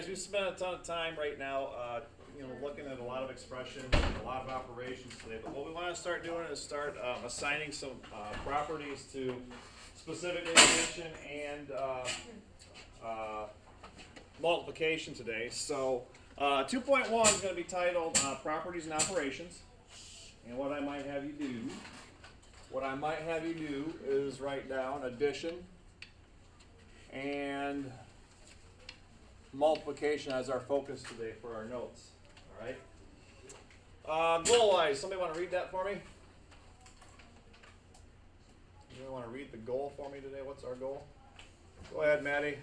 Guys, we've spent a ton of time right now, looking at a lot of expressions, a lot of operations today. But what we want to start doing is start assigning some properties to specific addition and multiplication today. So 2.1 is going to be titled Properties and Operations. And what I might have you do is write down addition and multiplication as our focus today for our notes. All right. Goal-wise, somebody want to read that for me? Anybody want to read the goal for me today? What's our goal? Go ahead, Maddie.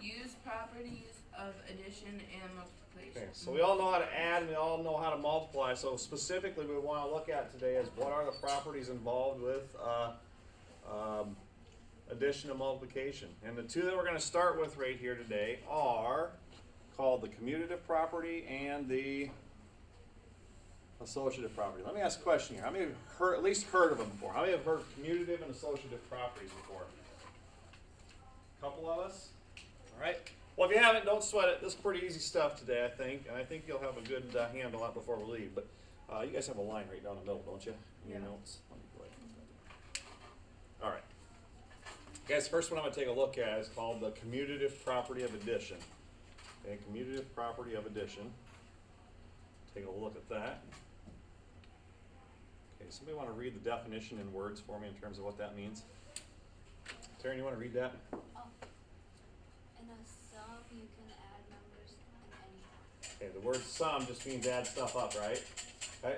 Use properties of addition and multiplication. Okay, so we all know how to add and we all know how to multiply. So specifically, we want to look at today is what are the properties involved with addition and multiplication. And the two that we're going to start with right here today are called the commutative property and the associative property. Let me ask a question here. How many have at least heard of them before? How many have heard of commutative and associative properties before? A couple of us? All right. Well, if you haven't, don't sweat it. This is pretty easy stuff today, I think. And I think you'll have a good handle on it before we leave. But you guys have a line right down the middle, don't you? In your notes? Let me go ahead. All right. Guys, first one I'm going to take a look at is called the commutative property of addition. Okay, commutative property of addition. Take a look at that. Okay, somebody want to read the definition in words for me in terms of what that means? Taryn, you want to read that? Oh. In a sum, you can add numbers in any order. Okay, the word sum just means add stuff up, right? Okay.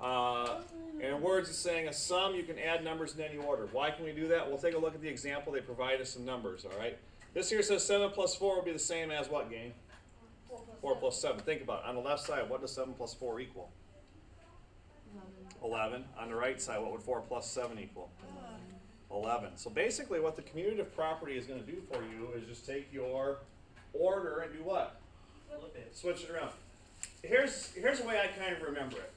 And in words, it's saying a sum, you can add numbers in any order. Why can we do that? We'll take a look at the example. They provide us some numbers, all right? This here says 7 plus 4 will be the same as what, gang? 4 plus 7. Think about it. On the left side, what does 7 plus 4 equal? 11. On the right side, what would 4 plus 7 equal? 11. So basically what the commutative property is going to do for you is just take your order and do what? Flip it. Switch it around. Here's the way I kind of remember it.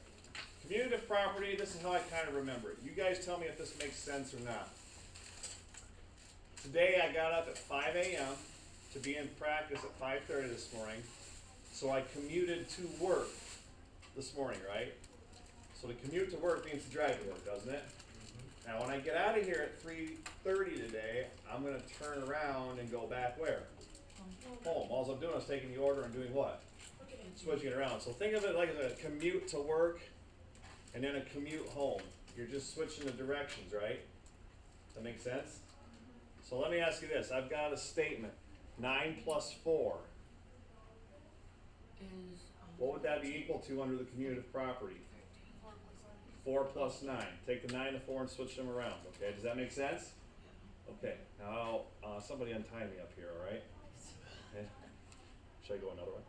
Commutative property, this is how I kind of remember it. You guys tell me if this makes sense or not. Today I got up at 5 a.m. to be in practice at 5:30 this morning. So I commuted to work this morning, right? So to commute to work means to drive to work, doesn't it? Mm-hmm. Now when I get out of here at 3:30 today, I'm going to turn around and go back where? Home. All I'm doing is taking the order and doing what? Switching it around. So think of it like a commute to work and then a commute home. You're just switching the directions, right? Does that make sense? So let me ask you this. I've got a statement. 9 plus 4. What would that be equal to under the commutative property? 4 plus 9. Take the 9 and 4 and switch them around. Okay, does that make sense? Okay, now somebody untie me up here, all right? Okay. Should I go another way?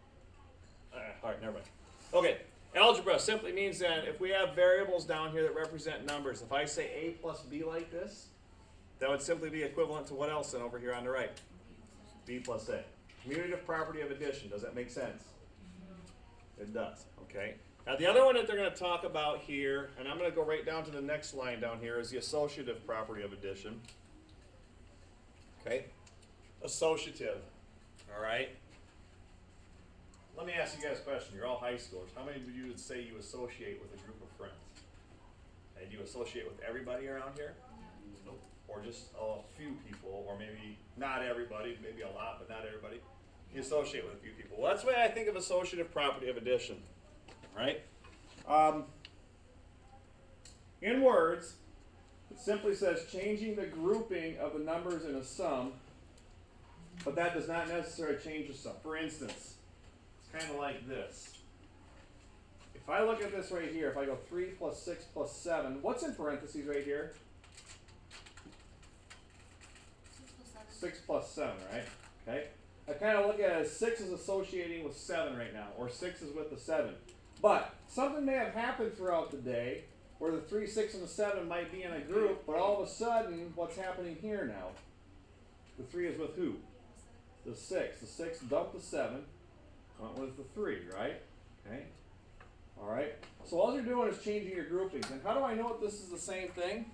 All right, never mind. Okay, algebra simply means that if we have variables down here that represent numbers, if I say a plus b like this, that would simply be equivalent to what else then over here on the right? B plus a. Commutative property of addition. Does that make sense? It does. Okay. Now the other one that they're going to talk about here, and I'm going to go right down to the next line down here, is the associative property of addition. Okay. Associative. All right. Let me ask you guys a question. You're all high schoolers. How many of you would say you associate with a group of friends? And do you associate with everybody around here? Nope. Or just a few people, or maybe not everybody, maybe a lot, but not everybody. You associate with a few people. Well, that's the way I think of associative property of addition. Right? In words, it simply says changing the grouping of the numbers in a sum, but that does not necessarily change the sum. For instance, it's kind of like this. If I look at this right here, if I go 3 plus 6 plus 7, what's in parentheses right here? 6 plus 7, right? Okay. I kind of look at it as 6 is associating with 7 right now, or 6 is with the 7. But something may have happened throughout the day where the 3, 6, and the 7 might be in a group, but all of a sudden, what's happening here now? The 3 is with who? The 6. The 6 dumped the 7, went with the 3, right? Okay. All right. So all you're doing is changing your groupings. And how do I know if this is the same thing?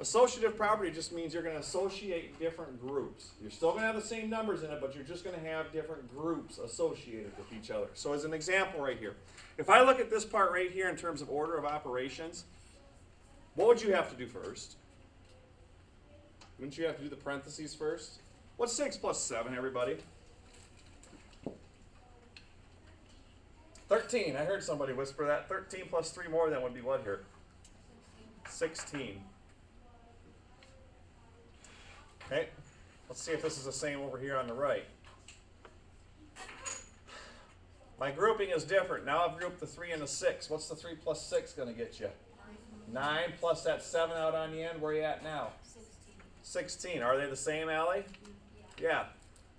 Associative property just means you're going to associate different groups. You're still going to have the same numbers in it, but you're just going to have different groups associated with each other. So as an example right here, if I look at this part right here in terms of order of operations, what would you have to do first? Wouldn't you have to do the parentheses first? What's 6 plus 7, everybody? 13. I heard somebody whisper that. 13 plus 3 more than would be what here? 16. Okay, let's see if this is the same over here on the right. My grouping is different. Now I've grouped the 3 and the 6. What's the 3 plus 6 going to get you? 9 plus that 7 out on the end. Where are you at now? 16. Are they the same, Allie? Yeah.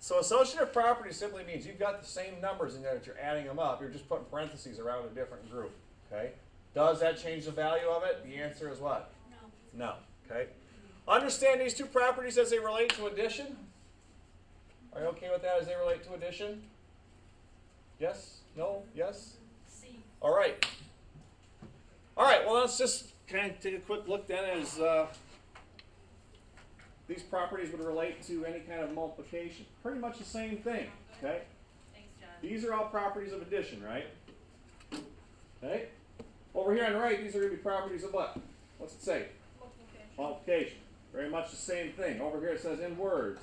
So associative property simply means you've got the same numbers in there that you're adding them up. You're just putting parentheses around a different group. Okay. Does that change the value of it? The answer is what? No. No. Okay. Understand these two properties as they relate to addition. Are you okay with that as they relate to addition? Yes? No? Yes? C. All right. All right. Well, let's just kind of take a quick look then as these properties would relate to any kind of multiplication. Pretty much the same thing. Okay. Thanks, John. These are all properties of addition, right? Okay. Over here on the right, these are going to be properties of what? What's it say? Multiplication. Very much the same thing. Over here it says in words.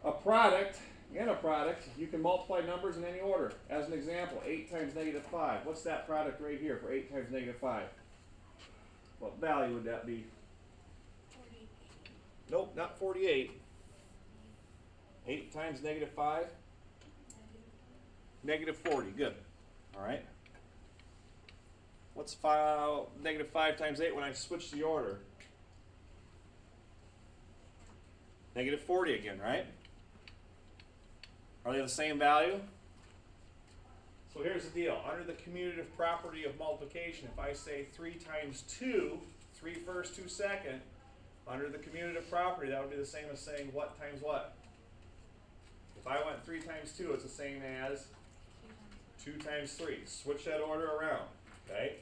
A product, in a product, you can multiply numbers in any order. As an example, 8 times negative 5. What's that product right here for 8 times negative 5? What value would that be? 48. Nope, not 48. 8 times negative 5? Negative 40. Good. All right. What's negative 5 times 8 when I switch the order? Negative 40 again, right? Are they the same value? So here's the deal. Under the commutative property of multiplication, if I say 3 times 2, 3 first, 2 second, under the commutative property, that would be the same as saying what times what? If I went 3 times 2, it's the same as 2 times 3. Switch that order around, okay?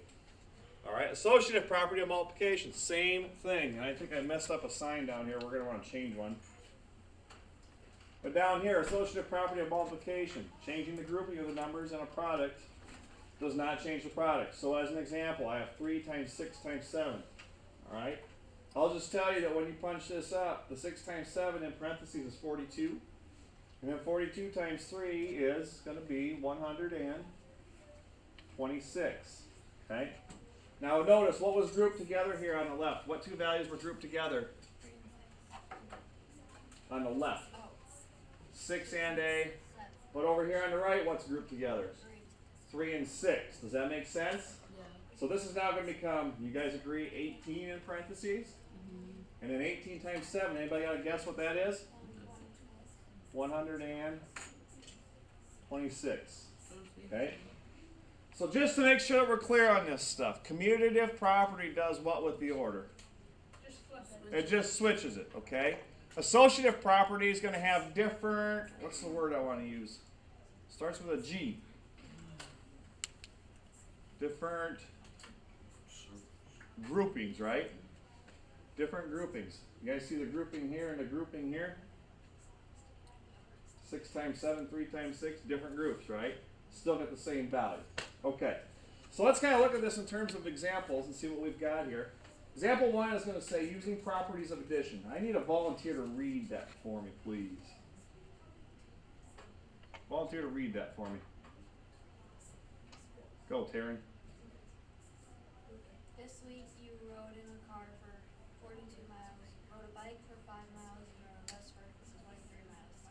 All right, associative property of multiplication, same thing. And I think I messed up a sign down here. We're going to want to change one. But down here, associative property of multiplication, changing the grouping of the numbers in a product does not change the product. So as an example, I have 3 times 6 times 7. All right, I'll just tell you that when you punch this up, the 6 times 7 in parentheses is 42. And then 42 times 3 is going to be 126. Okay? Now notice what was grouped together here on the left. What two values were grouped together? 3 and 6. On the left. Oh. 6 and a. 7. But over here on the right, what's grouped together? 3. 3 and 6. Does that make sense? Yeah. So this is now going to become, you guys agree, 18 in parentheses? And then 18 times 7, anybody got to guess what that is? 126. Okay? So just to make sure that we're clear on this stuff, commutative property does what with the order? Just flip it. It just switches it, okay? Associative property is going to have different, what's the word I want to use? Starts with a G. Different groupings, right? Different groupings. You guys see the grouping here and the grouping here? 6 times 7, 3 times 6, different groups, right? Still get the same value. Okay, so let's kind of look at this in terms of examples and see what we've got here. Example 1 is going to say using properties of addition. I need a volunteer to read that for me, please. Volunteer to read that for me. Go, Taryn. This week you rode in a car for 42 miles, rode a bike for 5 miles, and rode a bus for 23 miles.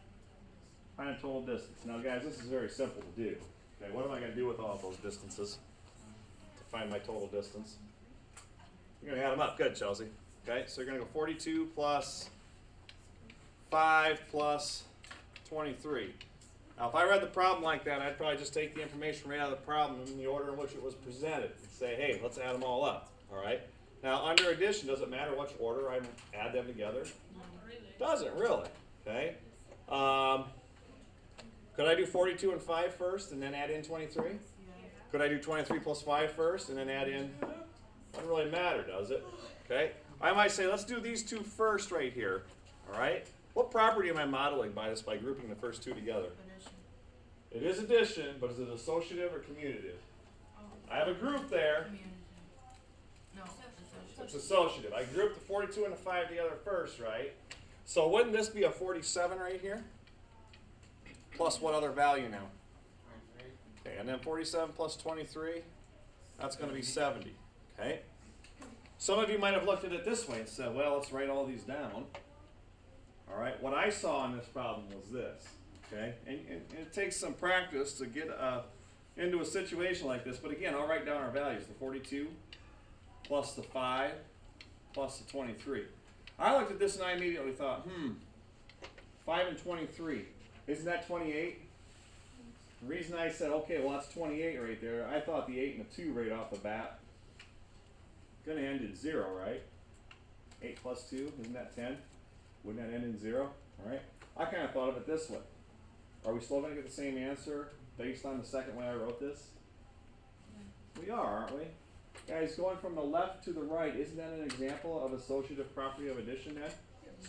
Find a total distance. Now, guys, this is very simple to do. Okay, what am I going to do with all of those distances to find my total distance? You're going to add them up. Good, Chelsea. Okay, so you're going to go 42 plus 5 plus 23. Now, if I read the problem like that, I'd probably just take the information right out of the problem in the order in which it was presented and say, hey, let's add them all up. All right? Now, under addition, does it matter which order I add them together? Not really. Doesn't really. Okay. Could I do 42 and 5 first and then add in 23? Yeah. Could I do 23 plus 5 first and then add in? Doesn't really matter, does it? Okay. I might say, let's do these two first right here. All right? What property am I modeling by this by grouping the first two together? Addition. It is addition, but is it associative or commutative? Oh. I have a group there. Community. No, It's associative. associative. I grouped the 42 and the 5 together first, right? So wouldn't this be a 47 right here? Plus what other value now? Okay, and then 47 plus 23, that's going to be 70. Okay? Some of you might have looked at it this way and said, well, let's write all these down. All right, what I saw in this problem was this. Okay, and it takes some practice to get into a situation like this, but again, I'll write down our values, the 42 plus the 5 plus the 23. I looked at this and I immediately thought, 5 and 23, isn't that 28? The reason I said, okay, well that's 28 right there, I thought the 8 and the 2 right off the bat, gonna end in 0, right? 8 plus 2, isn't that 10? Wouldn't that end in 0? All right, I kind of thought of it this way. Are we still gonna get the same answer based on the second way I wrote this? Yeah. We are, aren't we? Guys, going from the left to the right, isn't that an example of associative property of addition then?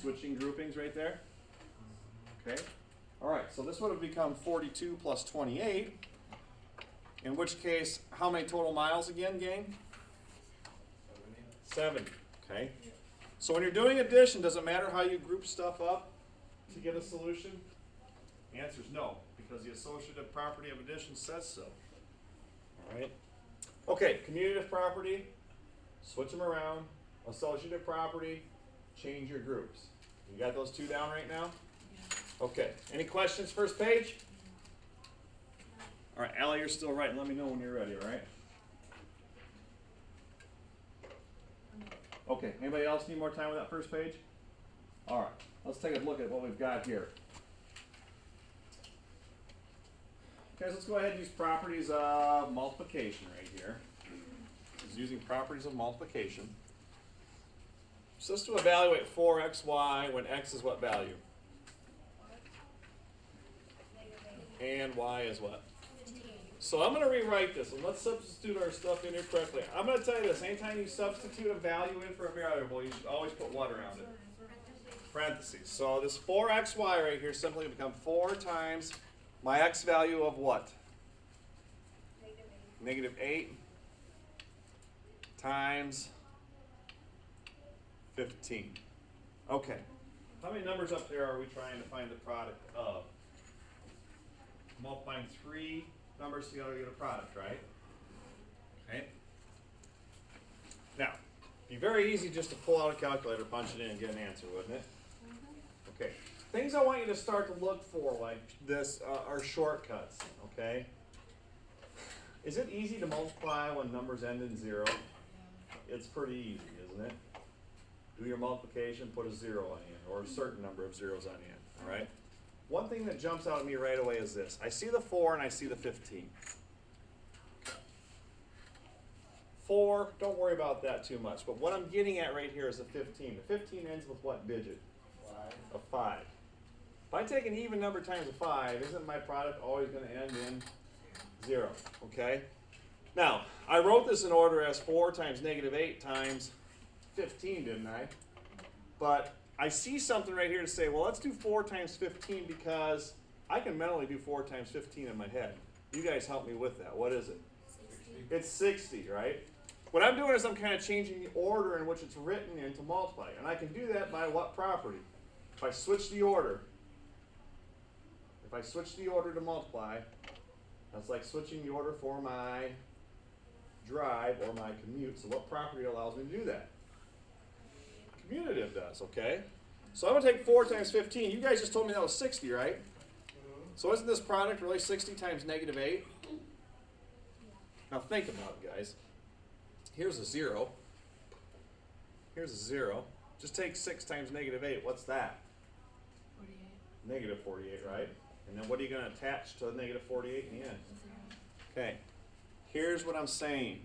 Switching groupings right there? Okay. All right, so this would have become 42 plus 28, in which case, how many total miles again, gang? 70. Okay. So when you're doing addition, does it matter how you group stuff up to get a solution? The answer is no, because the associative property of addition says so. All right. Okay, commutative property, switch them around. Associative property, change your groups. You got those two down right now? Yeah. Okay. Any questions? First page? All right, Allie, you're still writing. Let me know when you're ready, all right? Okay, anybody else need more time with that first page? All right, let's take a look at what we've got here. Guys, let's go ahead and use properties of multiplication right here. This is using properties of multiplication. So let's to evaluate 4xy when x is what value? And y is what? So I'm going to rewrite this, and let's substitute our stuff in here correctly. I'm going to tell you this, anytime you substitute a value in for a variable, you should always put what around it? Parentheses. So this 4xy right here simply become 4 times my x value of what? Negative 8 times 15. Okay. How many numbers up there are we trying to find the product of? Multiplying 3 numbers together to get a product, right? Okay. Now, it'd be very easy just to pull out a calculator, punch it in, and get an answer, wouldn't it? Okay. Things I want you to start to look for like this are shortcuts, okay? Is it easy to multiply when numbers end in 0? It's pretty easy, isn't it? Do your multiplication, put a 0 on the end, or a certain number of zeros on the end, all right? One thing that jumps out at me right away is this. I see the 4 and I see the 15. 4, don't worry about that too much, but what I'm getting at right here is the 15. The 15 ends with what digit? 5. A 5. If I take an even number times a 5, isn't my product always going to end in 0? Okay? Now, I wrote this in order as 4 times negative 8 times 15, didn't I? But I see something right here to say, well, let's do 4 times 15 because I can mentally do 4 times 15 in my head. You guys help me with that. What is it? 60. It's 60, right? What I'm doing is I'm kind of changing the order in which it's written in to multiply. And I can do that by what property? If I switch the order, if I switch the order to multiply, that's like switching the order for my drive or my commute. So what property allows me to do that? Commutative does, okay? So I'm going to take 4 times 15. You guys just told me that was 60, right? So isn't this product really 60 times negative 8? Now think about it, guys. Here's a 0. Here's a 0. Just take 6 times negative 8. What's that? 48. Negative 48, right? And then what are you going to attach to negative 48 in the end? 0. Okay. Here's what I'm saying.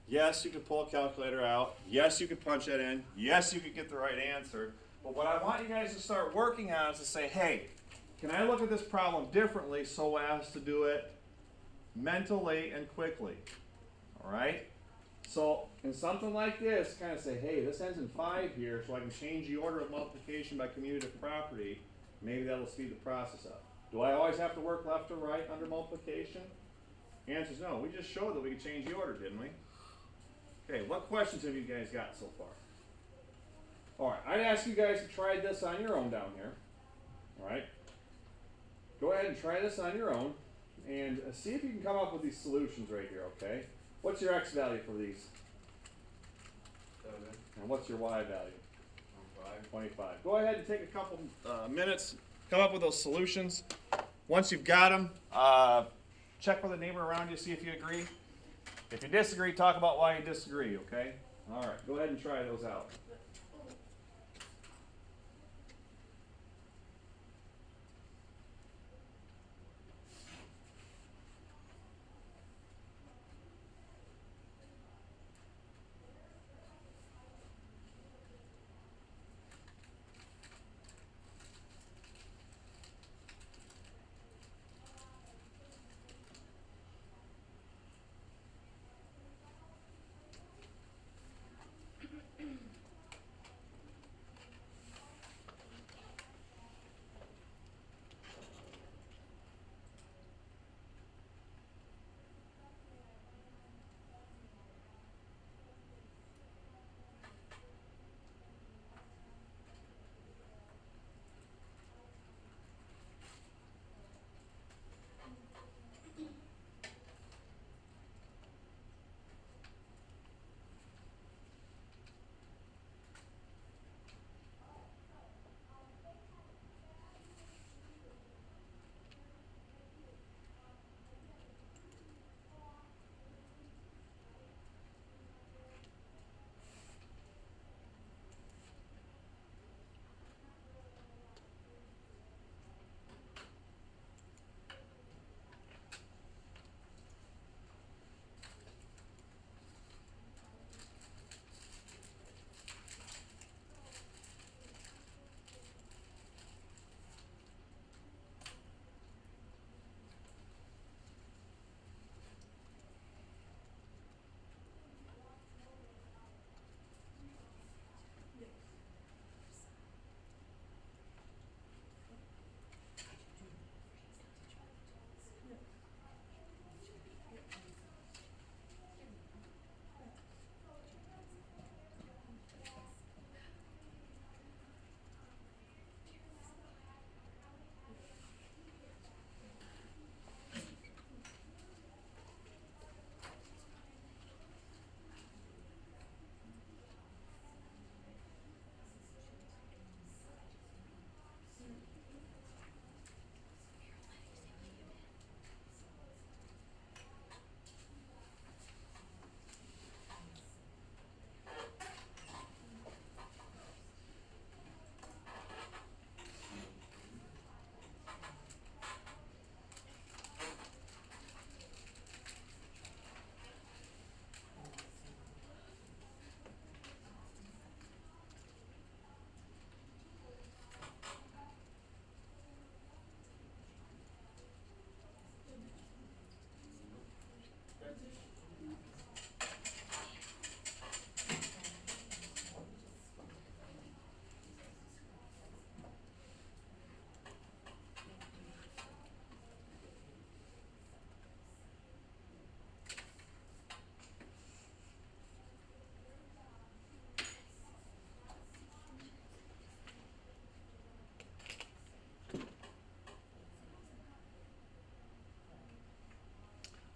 Yes, you could pull a calculator out. Yes, you could punch that in. Yes, you could get the right answer. But what I want you guys to start working on is to say, hey, can I look at this problem differently so as to do it mentally and quickly? All right? So in something like this, kind of say, hey, this ends in 5 here, so I can change the order of multiplication by commutative property. Maybe that'll speed the process up. Do I always have to work left or right under multiplication? The answer is no. We just showed that we could change the order, didn't we? Okay, what questions have you guys got so far? Alright, I'd ask you guys to try this on your own down here. Alright? Go ahead and try this on your own and see if you can come up with these solutions right here, okay? What's your x value for these? 7, And what's your y value? 25. 25. Go ahead and take a couple minutes, come up with those solutions. Once you've got them, check with a neighbor around you, see if you agree. If you disagree, talk about why you disagree, okay? All right, go ahead and try those out.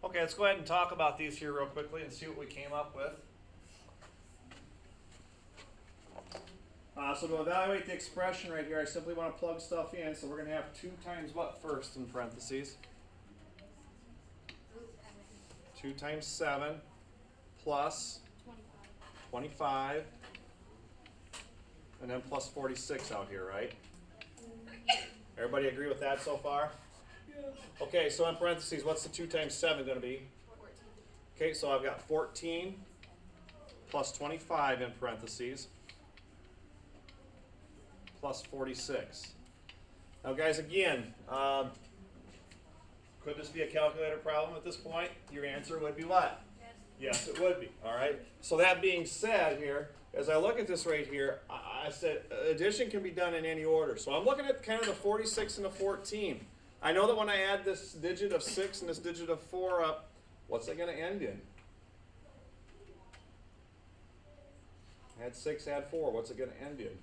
Okay, let's go ahead and talk about these here real quickly and see what we came up with. So to evaluate the expression right here, I simply want to plug stuff in. So we're going to have 2 times what first in parentheses? 2 times 7 plus 25. And then plus 46 out here, right? Everybody agree with that so far? Okay, so in parentheses, what's the 2 times 7 going to be? 14. Okay, so I've got 14 plus 25 in parentheses plus 46. Now guys, again, could this be a calculator problem at this point? Your answer would be what? Yes. Yes, it would be. All right. So that being said here, as I look at this right here, I said addition can be done in any order. So I'm looking at kind of the 46 and the 14. I know that when I add this digit of 6 and this digit of 4 up, what's it going to end in? Add 6, add 4. What's it going to end in?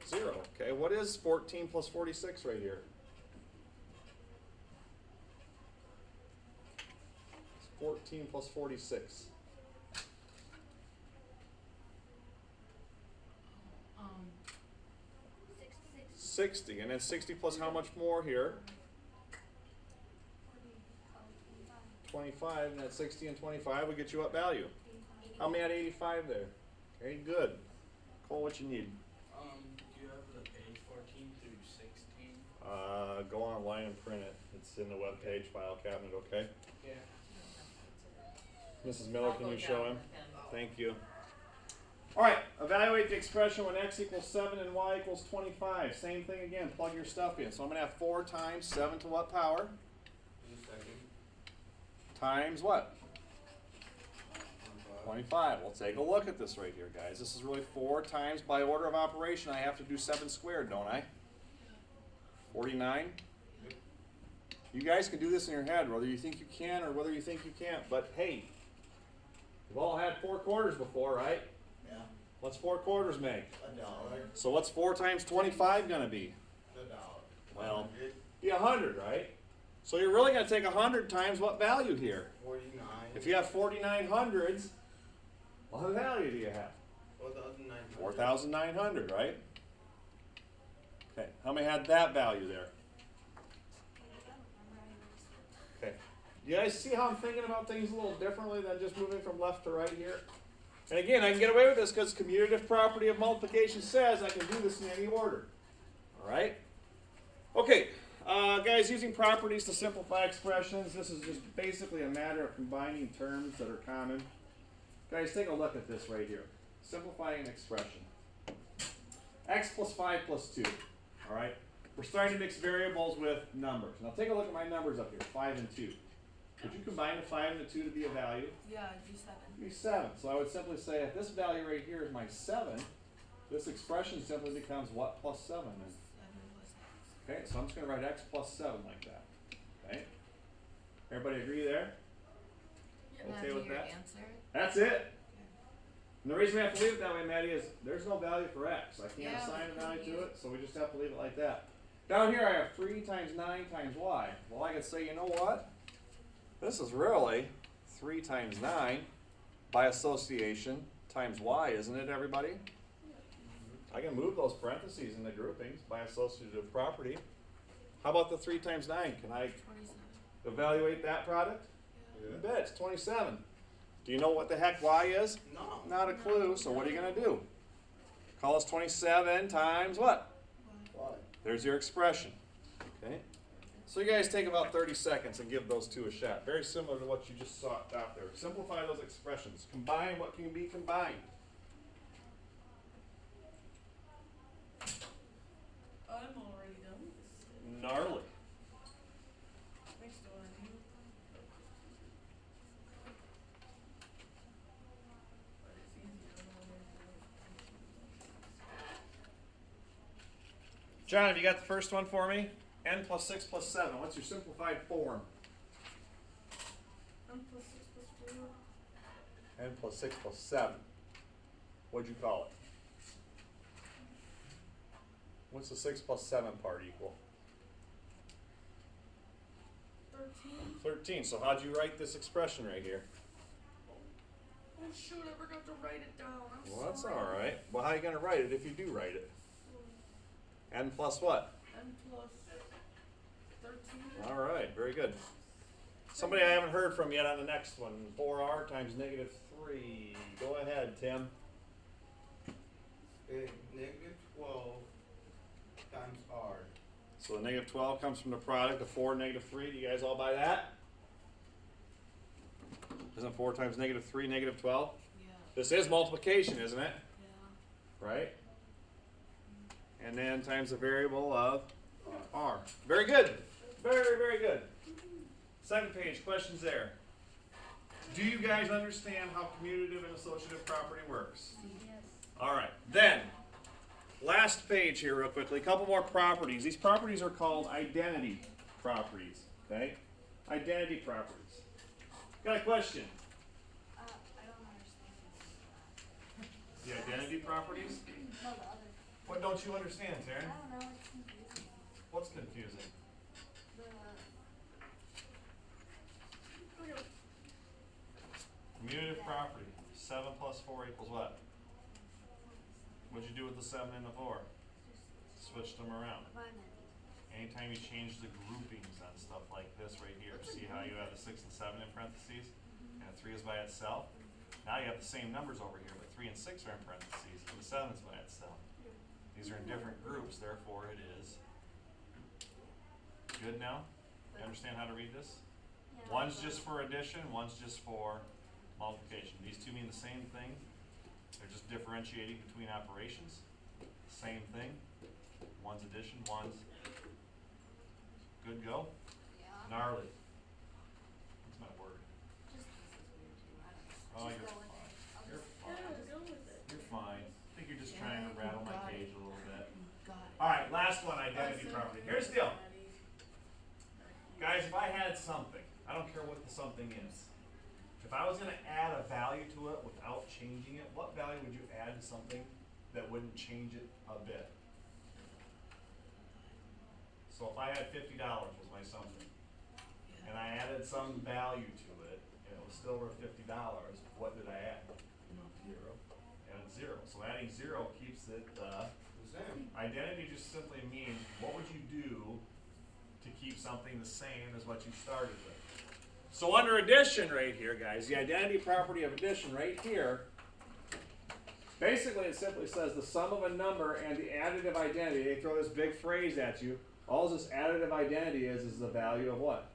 0. Okay. What is 14 plus 46 right here? It's 14 plus 46. 60. And then 60 plus how much more here? 25. And that's 60 and 25 will get you what value? How many at 85 there? Okay, good. Cole, what you need? Do you have the page 14 through 16? Go online and print it. It's in the web page file cabinet, okay? Yeah. Mrs. Miller, can you show him? Thank you. All right, evaluate the expression when x equals 7 and y equals 25. Same thing again, plug your stuff in. So I'm going to have 4 times 7 to what power? Just a second. Times what? 25. 25. We'll take a look at this right here, guys. This is really 4 times, by order of operation, I have to do 7 squared, don't I? 49. You guys can do this in your head, whether you think you can or whether you think you can't. But hey, we've all had 4 quarters before, right? Yeah. What's 4 quarters make? $1. So what's 4 times 25 going to be? $1. Well, 100. be 100, right? So you're really going to take 100 times what value here? 49. If you have 49 hundreds, what value do you have? 4,900. 4,900, right? Okay, how many had that value there? Okay, you guys see how I'm thinking about things a little differently than just moving from left to right here? And again, I can get away with this because commutative property of multiplication says I can do this in any order. All right? Okay, guys, using properties to simplify expressions. This is just basically a matter of combining terms that are common. Guys, take a look at this right here. Simplifying an expression. X plus 5 plus 2. All right? We're starting to mix variables with numbers. Now take a look at my numbers up here, 5 and 2. Could you combine the 5 and the 2 to be a value? Yeah, do 7. It'd be 7. So I would simply say if this value right here is my 7, this expression simply becomes what plus 7 then? 7 plus X. Okay, so I'm just going to write x plus 7 like that. Okay? Everybody agree there? And Okay that'd with be your that? answer? That's it. And the reason we have to leave it that way, Maddie, is there's no value for x. I can't Yeah, assign a we value can to use it, so we just have to leave it like that. Down here I have 3 times 9 times y. Well, I could say, you know what? This is really 3 times 9 by association times y, isn't it, everybody? I can move those parentheses in the groupings by associative property. How about the 3 times 9? Can I 27. evaluate that product? Yeah. You bet, it's 27. Do you know what the heck y is? No. Not a clue, so what are you going to do? Call us 27 times what? Why? There's your expression. Okay? So you guys take about 30 seconds and give those two a shot. Very similar to what you just saw out there. Simplify those expressions. Combine what can be combined. I'm already done with this. Gnarly. Next one. But it's easier when John, have you got the first one for me? N plus 6 plus 7. What's your simplified form? N plus 6 plus 4. N plus 6 plus 7. What'd you call it? What's the 6 plus 7 part equal? 13. 13. So how'd you write this expression right here? Oh shoot, I forgot to write it down. I'm Well, that's sorry. all right. Well, how are you going to write it if you do write it? N plus what? N plus 13. All right, very good. Somebody I haven't heard from yet on the next one. 4r times negative 3. Go ahead, Tim. Negative 12 times r. So the negative 12 comes from the product of 4 and negative 3. Do you guys all buy that? Isn't 4 times negative 3 negative 12? Yeah. This is multiplication, isn't it? Yeah. Right? And then times the variable of r. Very good. Very, very good. Second page, questions there. Do you guys understand how commutative and associative property works? Yes. All right, then, last page here real quickly, a couple more properties. These properties are called identity properties, okay? Identity properties. Got a question? I don't understand The identity properties? No, the other. What don't you understand, I Taryn? don't know, it's confusing. What's confusing? The, Commutative property, 7 plus 4 equals what? What'd you do with the 7 and the 4? Switched them around. Anytime you change the groupings on stuff like this right here, see how you have the 6 and 7 in parentheses, and 3 is by itself? Now you have the same numbers over here, but 3 and 6 are in parentheses, and the 7 is by itself. These are in different groups, therefore it is good now? You understand how to read this? yeah. One's just for addition, one's just for multiplication. These two mean the same thing. They're just differentiating between operations. Same thing. One's addition, one's good go. Yeah. Gnarly. That's my word. Oh, you're Just go fine. with it. You're I'll fine. You're fine. I think you're just trying to Yeah, rattle my got it. cage a little bit. Got it. Alright, last one, identity property. Here's the deal. Guys, if I had something, I don't care what the something is. If I was going to add a value to it without changing it, what value would you add to something that wouldn't change it a bit? So if I had $50 was my something, and I added some value to it, and it was still worth $50, what did I add? Zero. Added 0. So adding 0 keeps it, The same. identity just simply means what would you do to keep something the same as what you started with. So under addition right here, guys, the identity property of addition right here, basically it simply says the sum of a number and the additive identity. They throw this big phrase at you. All this additive identity is the value of what?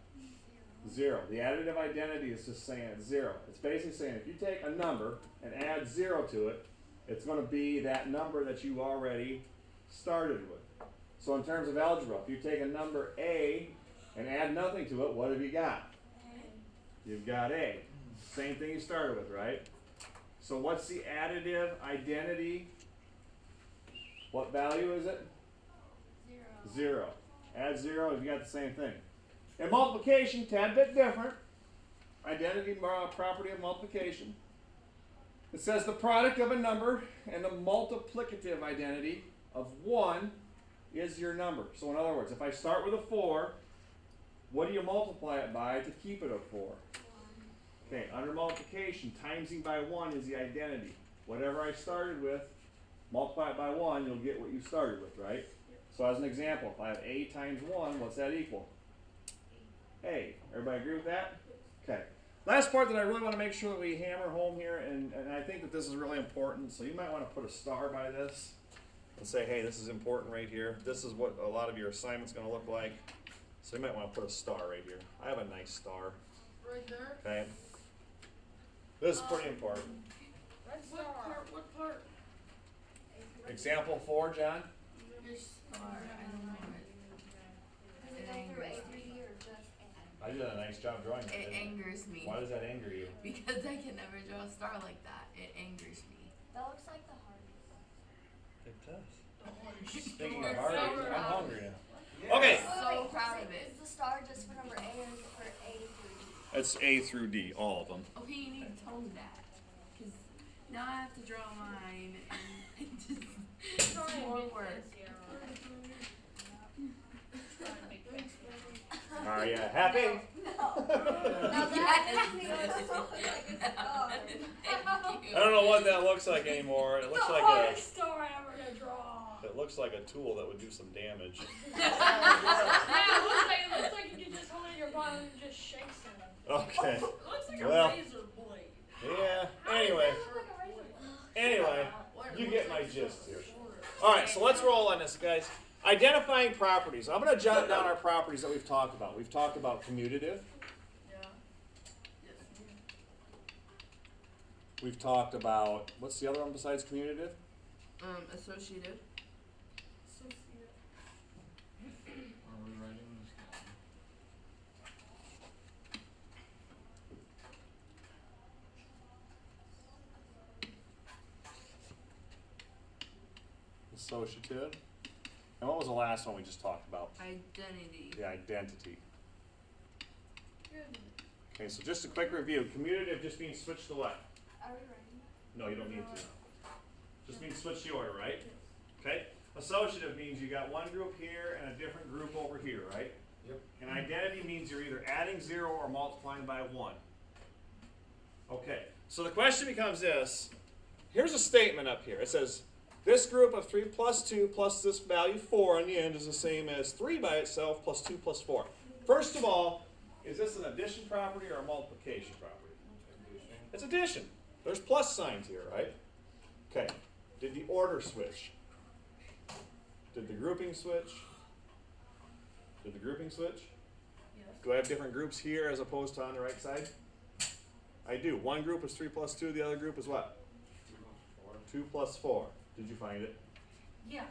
0. The additive identity is just saying it's 0. It's basically saying if you take a number and add 0 to it, it's going to be that number that you already started with. So in terms of algebra, if you take a number A and add nothing to it, what have you got? You've got A. Same thing you started with, right? So what's the additive identity? What value is it? 0. Add 0, you've got the same thing. In multiplication, tad bit different. Identity property of multiplication. It says the product of a number and the multiplicative identity of 1 is your number. So in other words, if I start with a 4, what do you multiply it by to keep it a 4? Okay, under multiplication, timesing by 1 is the identity. Whatever I started with, multiply it by 1, you'll get what you started with, right? So as an example, if I have A times 1, what's that equal? A. Everybody agree with that? Okay. Last part that I really want to make sure that we hammer home here, and I think that this is really important, so you might want to put a star by this and say, hey, this is important right here. This is what a lot of your assignment's going to look like. So you might want to put a star right here. I have a nice star. Right there? Okay? This is pretty important. What part? Example 4, John? Your star, I don't know it. Does it go through A3D or just A? I did a nice job drawing that. It didn't I? angers me. Why does that anger you? Because I can never draw a star like that. It angers me. That looks like the hardest. It does. Oh, Speaking star. of hard, Star. I'm hungry now. Yeah. Okay. So proud of it. Is the star just for number A or is it for A through D? It's A through D, all of them. Okay, you need to tell me that. Because now I have to draw mine and just it's more work. Are you happy? No. Now that makes me look like a star. Thank you. I don't know what that looks like anymore. It looks The like hardest star I ever gonna draw. it looks like a tool that would do some damage. Yeah, it looks like you can just hold it in your bottom and just shakes it. Okay. It looks like Well. a razor blade. Yeah. How does Anyway. that look like a razor blade? Anyway, What it you looks get my like gist so here. short. All right, so let's roll on this, guys. Identifying properties. I'm going to jot down our properties that we've talked about. We've talked about commutative. Yeah. Yes. We've talked about, what's the other one besides commutative? Associative. Are we writing this down? Associative. And what was the last one we just talked about? Identity. The identity. Good. Okay, so just a quick review. Commutative just means switch the what? Are we writing? No, you don't need to. Just means switch the order, right? Okay? Associative means you got one group here and a different group over here, right? Yep. And identity means you're either adding 0 or multiplying by 1. Okay, so the question becomes this. Here's a statement up here. It says, this group of 3 plus 2 plus this value 4 in the end is the same as 3 by itself plus 2 plus 4. First of all, is this an addition property or a multiplication property? It's addition. There's plus signs here, right? Okay. Did the order switch? Did the grouping switch? Did the grouping switch? Yes. Do I have different groups here as opposed to on the right side? I do. One group is 3 plus 2. The other group is what? 2 plus 4. Did you find it? Yeah,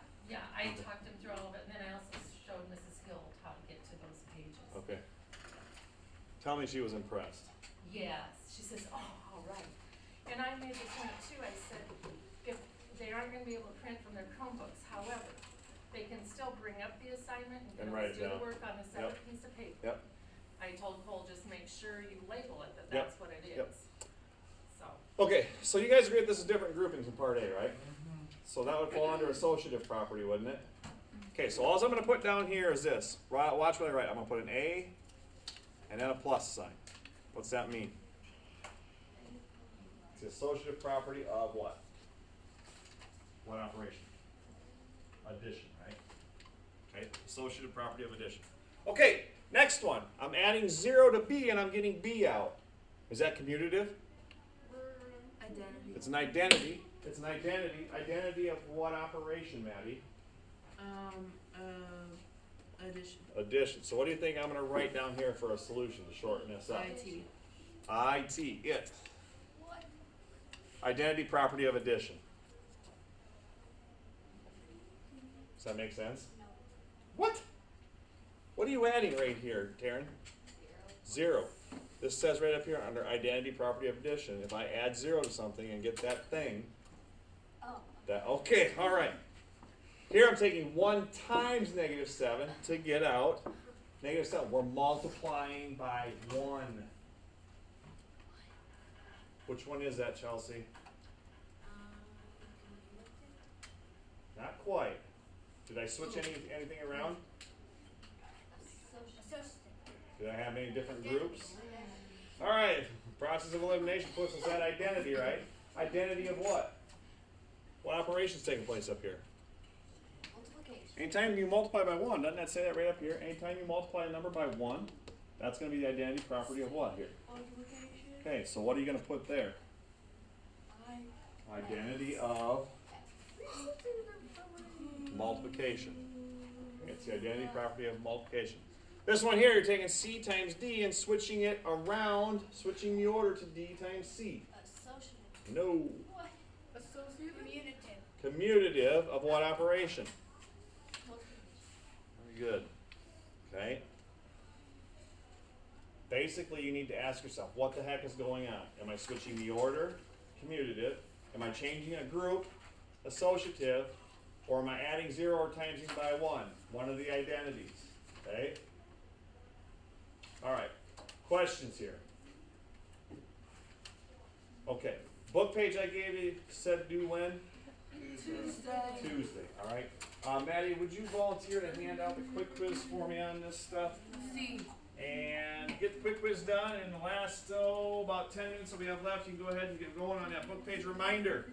I talked him through all of it, and then I also showed Mrs. Hill how to get to those pages. Okay. Tell me she was impressed. Yes, she says, oh, all right. And I made the point too, I said, if they aren't gonna be able to print from their Chromebooks, however, they can still bring up the assignment And and write always it do down. the work on a separate piece of paper. Yep. I told Cole, just make sure you label it, that Yep. that's what it Yep. is. So, Okay, so you guys agree that this is different groupings in part A, right? So that would fall under associative property, wouldn't it? Okay, so all I'm going to put down here is this. Watch what I write. I'm going to put an A and then a plus sign. What's that mean? It's the associative property of what? What operation? Addition, right? Okay, associative property of addition. Okay, next one. I'm adding 0 to B and I'm getting B out. Is that commutative? Identity. It's an identity. It's an identity. Identity of what operation, Maddie? Addition. Addition. So what do you think I'm going to write down here for a solution to shorten this up? IT. It. What? Identity property of addition. Does that make sense? No. What? What are you adding right here, Taryn? 0. This says right up here under identity property of addition. If I add 0 to something and get that thing, Oh. okay, all right. Here I'm taking 1 times -7 to get out -7. We're multiplying by 1. Which one is that, Chelsea? Not quite. Did I switch anything around? Associative. Did I have any different groups? All right. Process of elimination puts us at identity, right? Identity of what? What operation's taking place up here? Multiplication. Anytime you multiply by 1, doesn't that say that right up here? Anytime you multiply a number by 1, that's going to be the identity property of what here? Multiplication. Okay, so what are you going to put there? Identity of multiplication. It's the identity property of multiplication. This one here, you're taking C times D and switching it around, switching the order to D times C. Associative. No. What? Associative. Commutative. Commutative of what operation? Multiplication. Very good. Okay. Basically, you need to ask yourself, what the heck is going on? Am I switching the order? Commutative. Am I changing a group? Associative. Or am I adding 0 or timesing by 1? One of the identities. Okay? All right. Questions here? Okay. Book page I gave you said due when? Tuesday. All right. Maddie, would you volunteer to hand out the quick quiz for me on this stuff? C. And get the quick quiz done in the last, about 10 minutes that we have left. You can go ahead and get going on that book page. Reminder,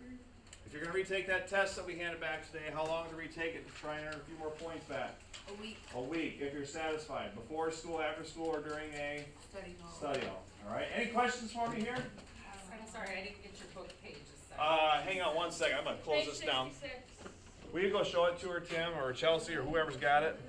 if you're going to retake that test that we handed back today, how long to retake it to try and earn a few more points back? A week. A week, if you're satisfied. Before school, after school, or during a Study hall. study hall. All right. Any questions for me here? I'm sorry, I didn't get your book pages. Hang on one second. I'm going to close Page this down. 66. Will you go show it to her, Tim, or Chelsea, or whoever's got it?